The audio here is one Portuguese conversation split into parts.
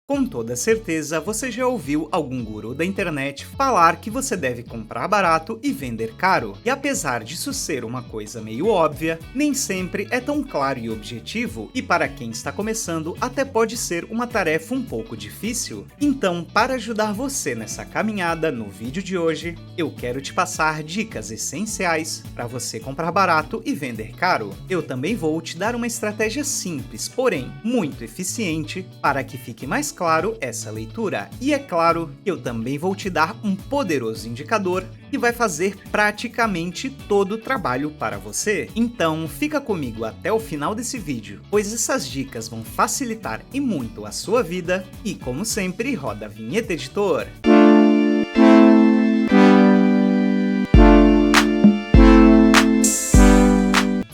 Com toda certeza, você já ouviu algum guru da internet falar que você deve comprar barato e vender caro. E apesar disso ser uma coisa meio óbvia, nem sempre é tão claro e objetivo, e para quem está começando, até pode ser uma tarefa um pouco difícil. Então, para ajudar você nessa caminhada, no vídeo de hoje, eu quero te passar dicas essenciais para você comprar barato e vender caro. Eu também vou te dar uma estratégia simples, porém muito eficiente, para que fique mais claro essa leitura. E é claro, eu também vou te dar um poderoso indicador que vai fazer praticamente todo o trabalho para você. Então fica comigo até o final desse vídeo, pois essas dicas vão facilitar e muito a sua vida. E como sempre, roda a vinheta, editor!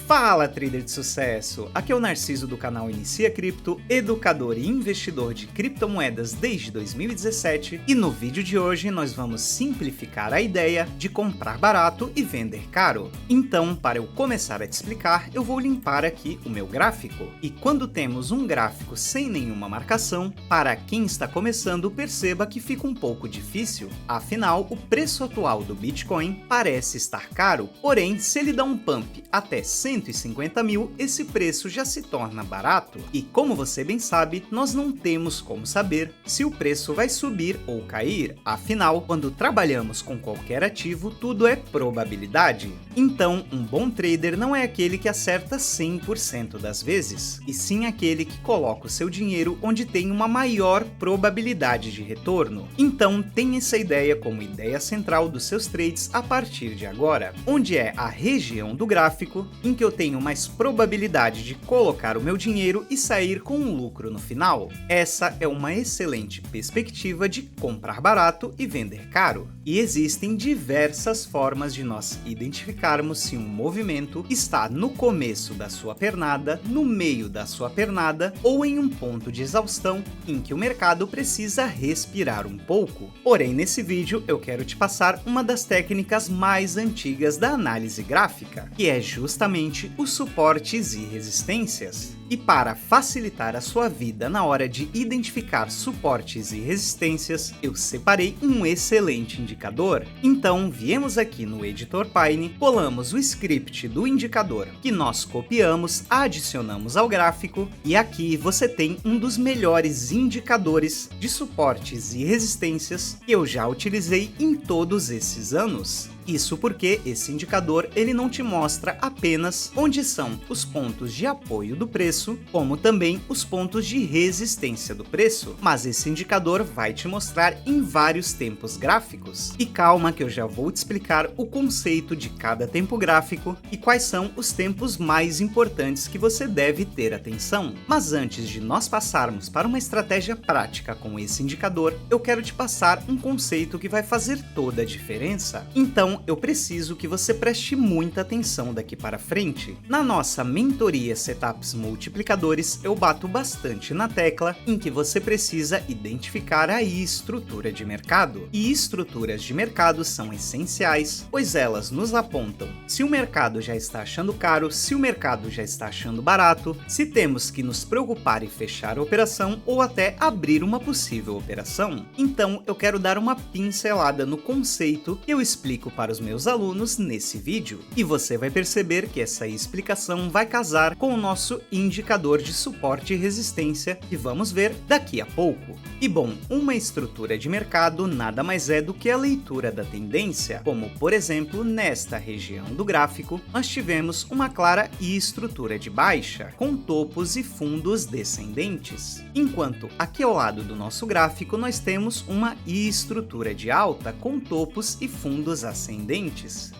Fala, trader de sucesso! Aqui é o Narciso do canal Inicia Cripto, educador e investidor de criptomoedas desde 2017, e no vídeo de hoje nós vamos simplificar a ideia de comprar barato e vender caro. Então, para eu começar a te explicar, eu vou limpar aqui o meu gráfico. E quando temos um gráfico sem nenhuma marcação, para quem está começando, perceba que fica um pouco difícil. Afinal, o preço atual do Bitcoin parece estar caro, porém, se ele dá um pump até 150 mil, esse preço já se torna barato. E como você bem sabe, nós não temos como saber se o preço vai subir ou cair. Afinal, quando trabalhamos com qualquer ativo, tudo é probabilidade. Então, um bom trader não é aquele que acerta 100% das vezes, e sim aquele que coloca o seu dinheiro onde tem uma maior probabilidade de retorno. Então, tenha essa ideia como ideia central dos seus trades a partir de agora, onde é a região do gráfico em que eu tenho mais probabilidade de colocar o meu dinheiro e sair com um lucro no final. Essa é uma excelente perspectiva de comprar barato e vender caro. E existem diversas formas de nós identificarmos se um movimento está no começo da sua pernada, no meio da sua pernada ou em um ponto de exaustão em que o mercado precisa respirar um pouco. Porém, nesse vídeo eu quero te passar uma das técnicas mais antigas da análise gráfica, que é justamente os suportes e resistências. E para facilitar a sua vida na hora de identificar suportes e resistências, eu separei um excelente indicador. Então, viemos aqui no Editor Pine, colamos o script do indicador, que nós copiamos, adicionamos ao gráfico, e aqui você tem um dos melhores indicadores de suportes e resistências que eu já utilizei em todos esses anos. Isso porque esse indicador ele não te mostra apenas onde são os pontos de apoio do preço, como também os pontos de resistência do preço, mas esse indicador vai te mostrar em vários tempos gráficos. E calma que eu já vou te explicar o conceito de cada tempo gráfico e quais são os tempos mais importantes que você deve ter atenção. Mas antes de nós passarmos para uma estratégia prática com esse indicador, eu quero te passar um conceito que vai fazer toda a diferença. Então, eu preciso que você preste muita atenção daqui para frente. Na nossa mentoria Setups Multiplicadores, eu bato bastante na tecla em que você precisa identificar a estrutura de mercado. E estruturas de mercado são essenciais, pois elas nos apontam se o mercado já está achando caro, se o mercado já está achando barato, se temos que nos preocupar em fechar a operação ou até abrir uma possível operação. Então, eu quero dar uma pincelada no conceito que eu explico para os meus alunos nesse vídeo, e você vai perceber que essa explicação vai casar com o nosso indicador de suporte e resistência que vamos ver daqui a pouco. E bom, uma estrutura de mercado nada mais é do que a leitura da tendência, como por exemplo nesta região do gráfico nós tivemos uma clara estrutura de baixa, com topos e fundos descendentes, enquanto aqui ao lado do nosso gráfico nós temos uma estrutura de alta com topos e fundos ascendentes.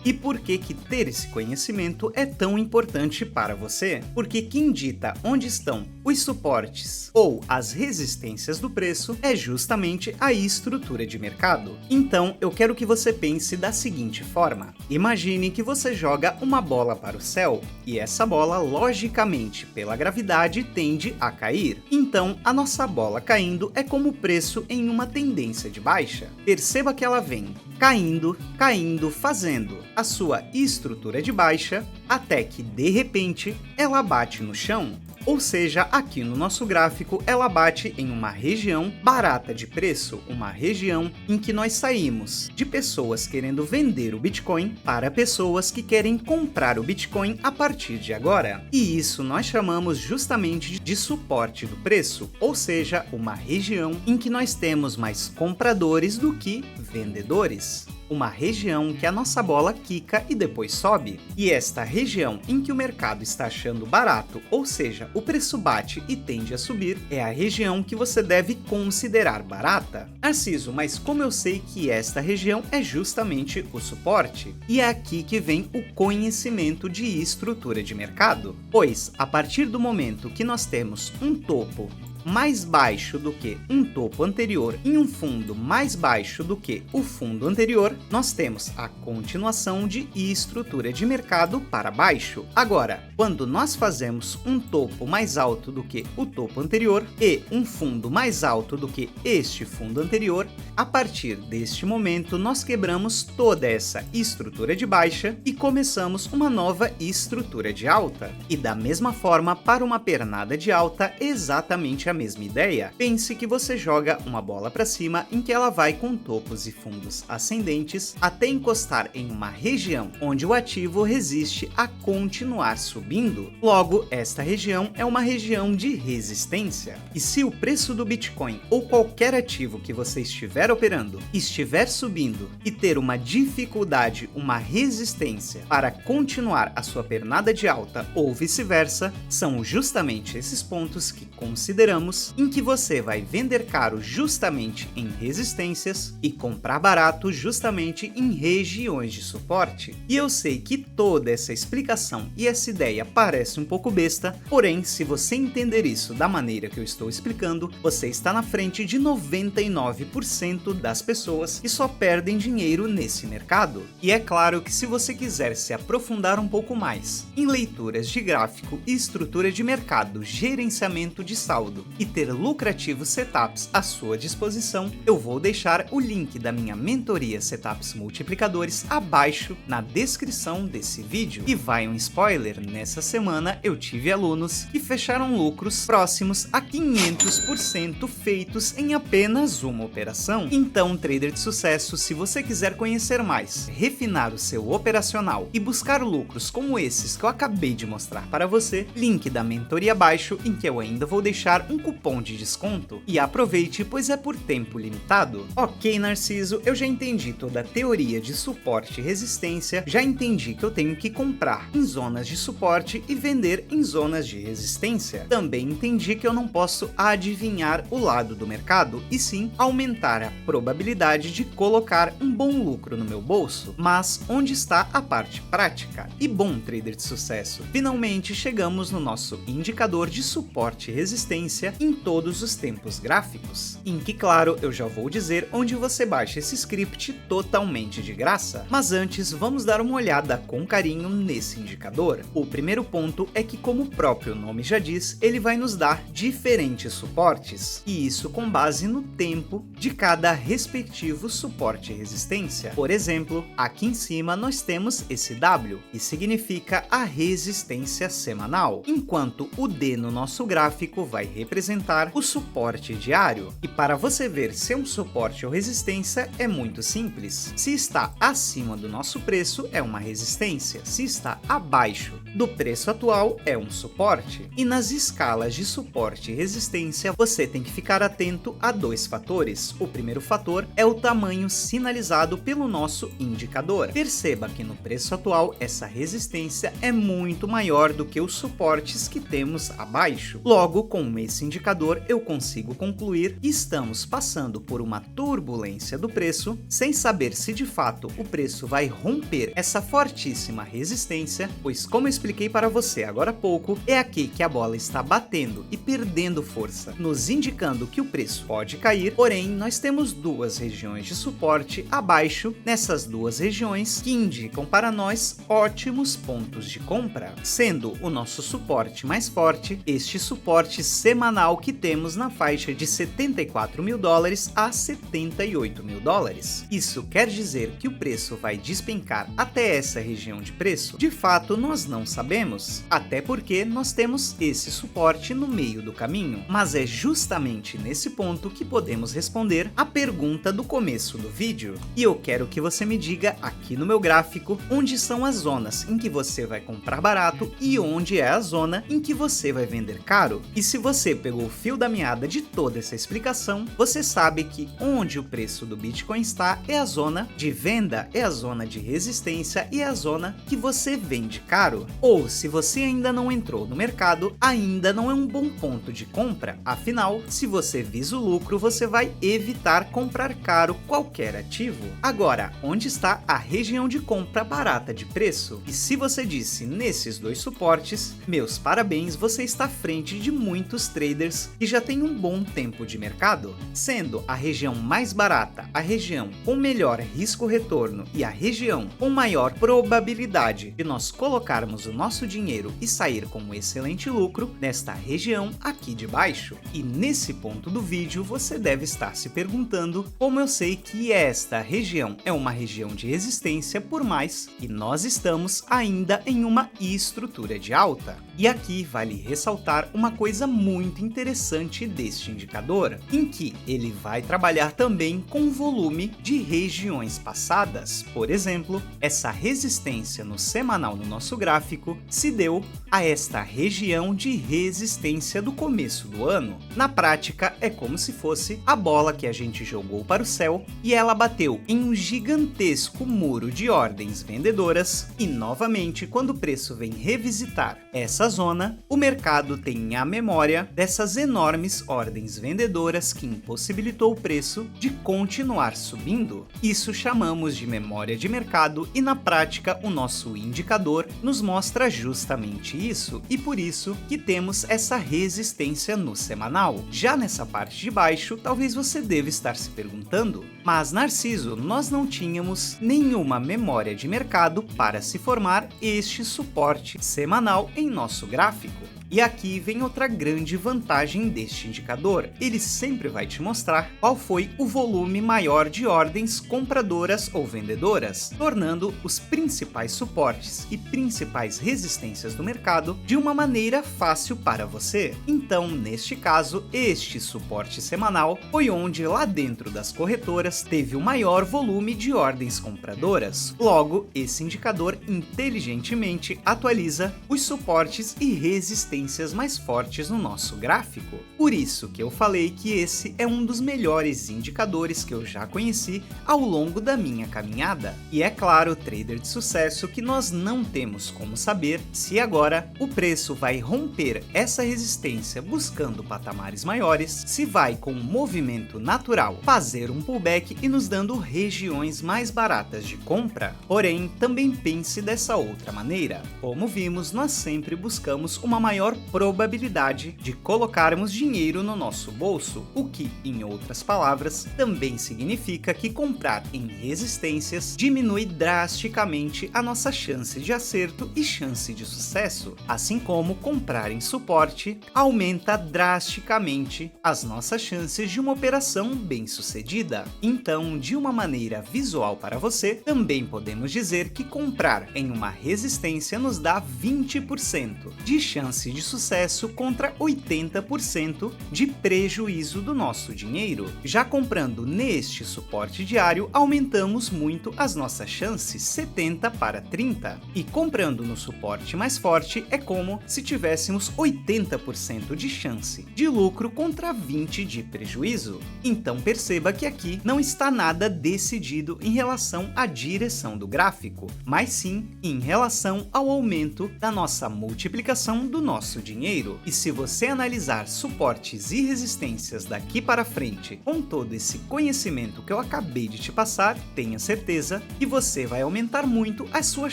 E por que ter esse conhecimento é tão importante para você? Porque quem dita onde estão os suportes ou as resistências do preço é justamente a estrutura de mercado. Então, eu quero que você pense da seguinte forma: imagine que você joga uma bola para o céu e essa bola, logicamente, pela gravidade, tende a cair. Então, a nossa bola caindo é como o preço em uma tendência de baixa. Perceba que ela vem caindo, caindo, fazendo a sua estrutura de baixa, até que, de repente, ela bate no chão. ou seja, aqui no nosso gráfico ela bate em uma região barata de preço, uma região em que nós saímos de pessoas querendo vender o Bitcoin para pessoas que querem comprar o Bitcoin a partir de agora. E isso nós chamamos justamente de suporte do preço, ou seja, uma região em que nós temos mais compradores do que vendedores. Uma região que a nossa bola quica e depois sobe. E esta região em que o mercado está achando barato, ou seja, o preço bate e tende a subir, é a região que você deve considerar barata. Narciso, mas como eu sei que esta região é justamente o suporte? E é aqui que vem o conhecimento de estrutura de mercado. Pois, a partir do momento que nós temos um topo mais baixo do que um topo anterior e um fundo mais baixo do que o fundo anterior, nós temos a continuação de estrutura de mercado para baixo. Agora, quando nós fazemos um topo mais alto do que o topo anterior e um fundo mais alto do que este fundo anterior, a partir deste momento nós quebramos toda essa estrutura de baixa e começamos uma nova estrutura de alta. E da mesma forma, para uma pernada de alta, exatamente a mesma ideia. Pense que você joga uma bola para cima em que ela vai com topos e fundos ascendentes até encostar em uma região onde o ativo resiste a continuar subindo. Logo, esta região é uma região de resistência. E se o preço do Bitcoin ou qualquer ativo que você estiver operando estiver subindo e ter uma dificuldade, uma resistência para continuar a sua pernada de alta ou vice-versa, são justamente esses pontos que consideramos em que você vai vender caro justamente em resistências e comprar barato justamente em regiões de suporte. E eu sei que toda essa explicação e essa ideia parece um pouco besta, porém, se você entender isso da maneira que eu estou explicando, você está na frente de 99% das pessoas que só perdem dinheiro nesse mercado. E é claro que se você quiser se aprofundar um pouco mais em leituras de gráfico, estrutura de mercado, gerenciamento de saldo e ter lucrativos setups à sua disposição, eu vou deixar o link da minha mentoria Setups Multiplicadores abaixo na descrição desse vídeo. E vai um spoiler, nessa semana eu tive alunos que fecharam lucros próximos a 500% feitos em apenas uma operação. Então, trader de sucesso, se você quiser conhecer mais, refinar o seu operacional e buscar lucros como esses que eu acabei de mostrar para você, link da mentoria abaixo, em que eu ainda vou deixar um cupom de desconto. E aproveite, pois é por tempo limitado. Ok, Narciso, eu já entendi toda a teoria de suporte e resistência, já entendi que eu tenho que comprar em zonas de suporte e vender em zonas de resistência. Também entendi que eu não posso adivinhar o lado do mercado, e sim aumentar a probabilidade de colocar um bom lucro no meu bolso. Mas onde está a parte prática? E bom, trader de sucesso, finalmente chegamos no nosso indicador de suporte e resistência em todos os tempos gráficos, em que, claro, eu já vou dizer onde você baixa esse script totalmente de graça. Mas antes, vamos dar uma olhada com carinho nesse indicador. O primeiro ponto é que, como o próprio nome já diz, ele vai nos dar diferentes suportes, e isso com base no tempo de cada respectivo suporte e resistência. Por exemplo, aqui em cima nós temos esse W, que significa a resistência semanal, enquanto o D no nosso gráfico vai representar o suporte diário. E para você ver se é um suporte ou resistência, é muito simples. Se está acima do nosso preço, é uma resistência. Se está abaixo do preço atual, é um suporte. E nas escalas de suporte e resistência, você tem que ficar atento a dois fatores. O primeiro fator é o tamanho sinalizado pelo nosso indicador. Perceba que no preço atual, essa resistência é muito maior do que os suportes que temos abaixo. Logo, com esse indicador, eu consigo concluir que estamos passando por uma turbulência do preço, sem saber se de fato o preço vai romper essa fortíssima resistência, pois, como eu expliquei para você agora há pouco, é aqui que a bola está batendo e perdendo força, nos indicando que o preço pode cair. Porém, nós temos duas regiões de suporte abaixo, nessas duas regiões que indicam para nós ótimos pontos de compra, sendo o nosso suporte mais forte este suporte semanal que temos na faixa de 74 mil dólares a 78 mil dólares. Isso quer dizer que o preço vai despencar até essa região de preço? De fato, nós não sabemos, até porque nós temos esse suporte no meio do caminho. Mas é justamente nesse ponto que podemos responder a pergunta do começo do vídeo. E eu quero que você me diga aqui no meu gráfico onde são as zonas em que você vai comprar barato e onde é a zona em que você vai vender caro. E se você pegou o fio da meada de toda essa explicação, você sabe que onde o preço do Bitcoin está é a zona de venda, é a zona de resistência e é a zona que você vende caro. Ou se você ainda não entrou no mercado, ainda não é um bom ponto de compra. Afinal, se você visa o lucro, você vai evitar comprar caro qualquer ativo. Agora, onde está a região de compra barata de preço? E se você disse nesses dois suportes, meus parabéns, você está à frente de muitos traders que já têm um bom tempo de mercado. Sendo a região mais barata, a região com melhor risco-retorno e a região com maior probabilidade de nós colocarmos o nosso dinheiro e sair com um excelente lucro nesta região aqui de baixo. E nesse ponto do vídeo você deve estar se perguntando como eu sei que esta região é uma região de resistência, por mais que nós estamos ainda em uma estrutura de alta. E aqui vale ressaltar uma coisa muito interessante deste indicador, em que ele vai trabalhar também com o volume de regiões passadas. Por exemplo, essa resistência no semanal no nosso gráfico se deu a esta região de resistência do começo do ano. Na prática, é como se fosse a bola que a gente jogou para o céu e ela bateu em um gigantesco muro de ordens vendedoras e novamente, quando o preço vem revisitar essa zona, o mercado tem a memória dessas enormes ordens vendedoras que impossibilitou o preço de continuar subindo. Isso chamamos de memória de mercado e na prática o nosso indicador nos mostra justamente isso e por isso que temos essa resistência no semanal. Já nessa parte de baixo, talvez você deva estar se perguntando, mas Narciso, nós não tínhamos nenhuma memória de mercado para se formar este suporte semanal em nosso gráfico. E aqui vem outra grande vantagem deste indicador, ele sempre vai te mostrar qual foi o volume maior de ordens compradoras ou vendedoras, tornando os principais suportes e principais resistências do mercado de uma maneira fácil para você. Então, neste caso, este suporte semanal foi onde lá dentro das corretoras teve o maior volume de ordens compradoras. Logo, esse indicador inteligentemente atualiza os suportes e resistências mais fortes no nosso gráfico. Por isso que eu falei que esse é um dos melhores indicadores que eu já conheci ao longo da minha caminhada. E é claro, trader de sucesso, que nós não temos como saber se agora o preço vai romper essa resistência buscando patamares maiores, se vai com um movimento natural fazer um pullback e nos dando regiões mais baratas de compra. Porém, também pense dessa outra maneira. Como vimos, nós sempre buscamos uma maior probabilidade de colocarmos dinheiro no nosso bolso, o que, em outras palavras, também significa que comprar em resistências diminui drasticamente a nossa chance de acerto e chance de sucesso, assim como comprar em suporte aumenta drasticamente as nossas chances de uma operação bem-sucedida. Então, de uma maneira visual para você, também podemos dizer que comprar em uma resistência nos dá 20% de chance de sucesso contra 80% de prejuízo do nosso dinheiro. Já comprando neste suporte diário, aumentamos muito as nossas chances, 70 para 30. E comprando no suporte mais forte, é como se tivéssemos 80% de chance de lucro contra 20% de prejuízo. Então perceba que aqui não está nada decidido em relação à direção do gráfico, mas sim em relação ao aumento da nossa multiplicação do nosso dinheiro. E se você analisar suportes e resistências daqui para frente com todo esse conhecimento que eu acabei de te passar, tenha certeza que você vai aumentar muito as suas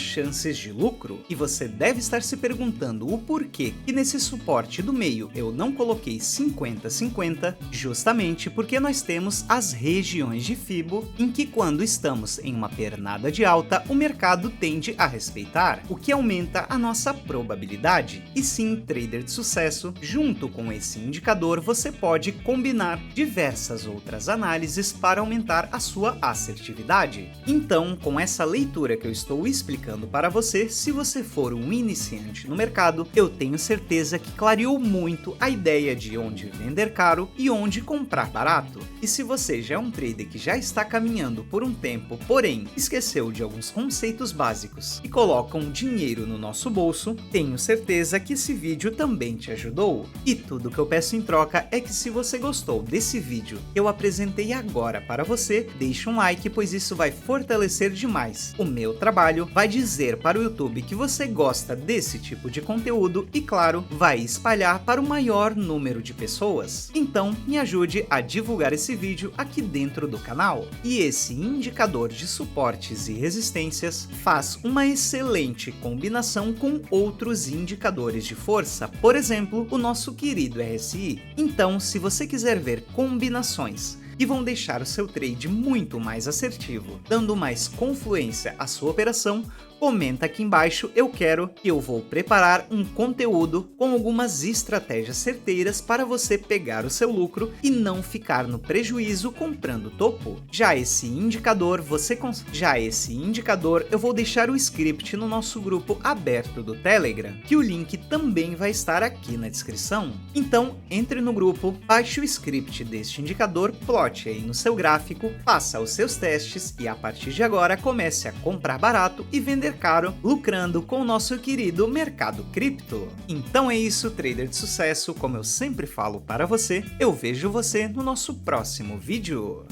chances de lucro. E você deve estar se perguntando o porquê que nesse suporte do meio eu não coloquei 50-50, justamente porque nós temos as regiões de Fibo em que quando estamos em uma pernada de alta, o mercado tende a respeitar, o que aumenta a nossa probabilidade. E sim, trader de sucesso, junto com esse indicador você pode combinar diversas outras análises para aumentar a sua assertividade. Então, com essa leitura que eu estou explicando para você, se você for um iniciante no mercado, eu tenho certeza que clareou muito a ideia de onde vender caro e onde comprar barato. E se você já é um trader que já está caminhando por um tempo, porém esqueceu de alguns conceitos básicos e colocam dinheiro no nosso bolso, tenho certeza que esse vídeo também te ajudou. E tudo que eu peço em troca é que, se você gostou desse vídeo que eu apresentei agora para você, deixe um like, pois isso vai fortalecer demais o meu trabalho, vai dizer para o YouTube que você gosta desse tipo de conteúdo e, claro, vai espalhar para o maior número de pessoas. Então me ajude a divulgar esse vídeo aqui dentro do canal. E esse indicador de suportes e resistências faz uma excelente combinação com outros indicadores de força, por exemplo, o nosso querido RSI. Então, se você quiser ver combinações que vão deixar o seu trade muito mais assertivo, dando mais confluência à sua operação, comenta aqui embaixo, eu quero, que eu vou preparar um conteúdo com algumas estratégias certeiras para você pegar o seu lucro e não ficar no prejuízo comprando topo. Já esse indicador eu vou deixar o script no nosso grupo aberto do Telegram, que o link também vai estar aqui na descrição. Então entre no grupo, baixe o script deste indicador, plote aí no seu gráfico, faça os seus testes e a partir de agora comece a comprar barato e vender caro, lucrando com o nosso querido mercado cripto. Então é isso, trader de sucesso, como eu sempre falo para você, eu vejo você no nosso próximo vídeo.